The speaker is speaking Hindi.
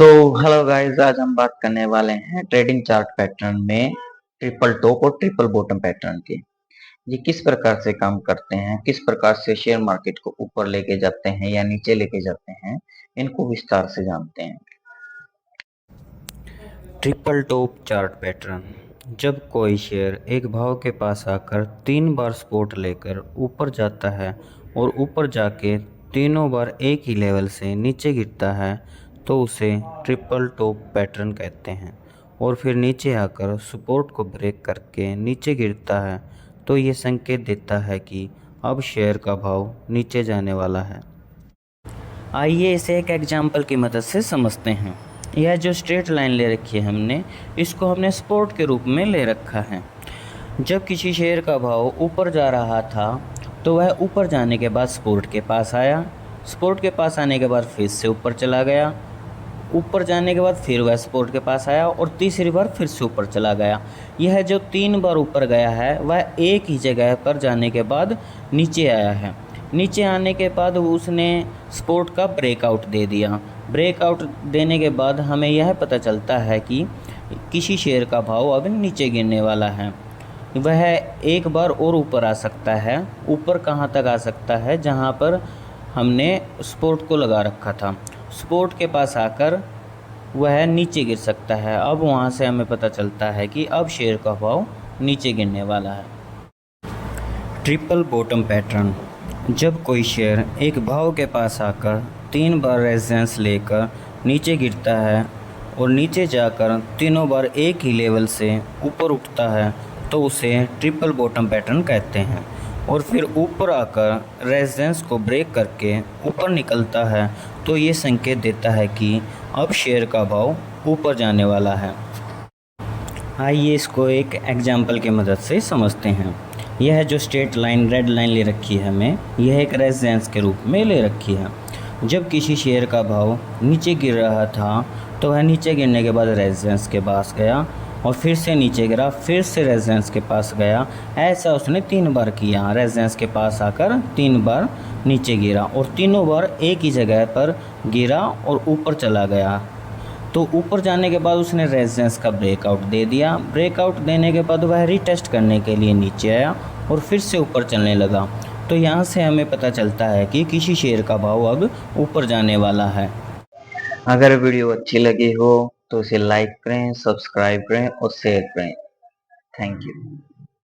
सो हेलो गाइस, आज हम बात करने वाले हैं ट्रेडिंग चार्ट पैटर्न में ट्रिपल टॉप और ट्रिपल बॉटम पैटर्न की। ये किस प्रकार से काम करते हैं, किस प्रकार से शेयर मार्केट को ऊपर लेके जाते हैं या नीचे लेके जाते हैं, इनको विस्तार से जानते हैं। Triple top chart pattern. जब कोई शेयर एक भाव के पास आकर 3 बार सपोर्ट लेकर ऊपर जाता है और ऊपर जाके तीनों बार एक ही लेवल से नीचे गिरता है तो उसे ट्रिपल टॉप पैटर्न कहते हैं। और फिर नीचे आकर सपोर्ट को ब्रेक करके नीचे गिरता है तो ये संकेत देता है कि अब शेयर का भाव नीचे जाने वाला है। आइए इसे एक एग्जाम्पल की मदद से समझते हैं। यह जो स्ट्रेट लाइन ले रखी है हमने, इसको हमने सपोर्ट के रूप में ले रखा है। जब किसी शेयर का भाव ऊपर जा रहा था तो वह ऊपर जाने के बाद सपोर्ट के पास आया, सपोर्ट के पास आने के बाद फिर से ऊपर चला गया, ऊपर जाने के बाद फिर वह सपोर्ट के पास आया और तीसरी बार फिर से ऊपर चला गया। यह जो 3 बार ऊपर गया है वह एक ही जगह पर जाने के बाद नीचे आया है। नीचे आने के बाद उसने सपोर्ट का ब्रेकआउट दे दिया। ब्रेकआउट देने के बाद हमें यह पता चलता है कि किसी शेयर का भाव अब नीचे गिरने वाला है। वह एक बार और ऊपर आ सकता है। ऊपर कहाँ तक आ सकता है? जहाँ पर हमने सपोर्ट को लगा रखा था, सपोर्ट के पास आकर वह नीचे गिर सकता है। अब वहाँ से हमें पता चलता है कि अब शेयर का भाव नीचे गिरने वाला है। Triple bottom pattern. जब कोई शेयर एक भाव के पास आकर 3 बार रेजिस्टेंस लेकर नीचे गिरता है और नीचे जाकर तीनों बार एक ही लेवल से ऊपर उठता है तो उसे ट्रिपल बॉटम पैटर्न कहते हैं। और फिर ऊपर आकर रेजिस्टेंस को ब्रेक करके ऊपर निकलता है तो ये संकेत देता है कि अब शेयर का भाव ऊपर जाने वाला है। आइए इसको एक एग्जाम्पल की मदद से समझते हैं। यह जो स्ट्रेट लाइन रेड लाइन ले रखी है हमें, यह एक रेजिस्टेंस के रूप में ले रखी है। जब किसी शेयर का भाव नीचे गिर रहा था तो वह नीचे गिरने के बाद रेजिस्टेंस के पास गया और फिर से नीचे गिरा, फिर से रेजिस्टेंस के पास गया। ऐसा उसने 3 बार किया। रेजिस्टेंस के पास आकर 3 बार नीचे गिरा और तीनों बार एक ही जगह पर गिरा और ऊपर चला गया। तो ऊपर जाने के बाद उसने रेजिस्टेंस का ब्रेकआउट दे दिया। ब्रेकआउट देने के बाद वह रीटेस्ट करने के लिए नीचे आया और फिर से ऊपर चलने लगा। तो यहाँ से हमें पता चलता है कि किसी शेयर का भाव अब ऊपर जाने वाला है। अगर वीडियो अच्छी लगी हो तो इसे लाइक करें, सब्सक्राइब करें और शेयर करें। Thank you.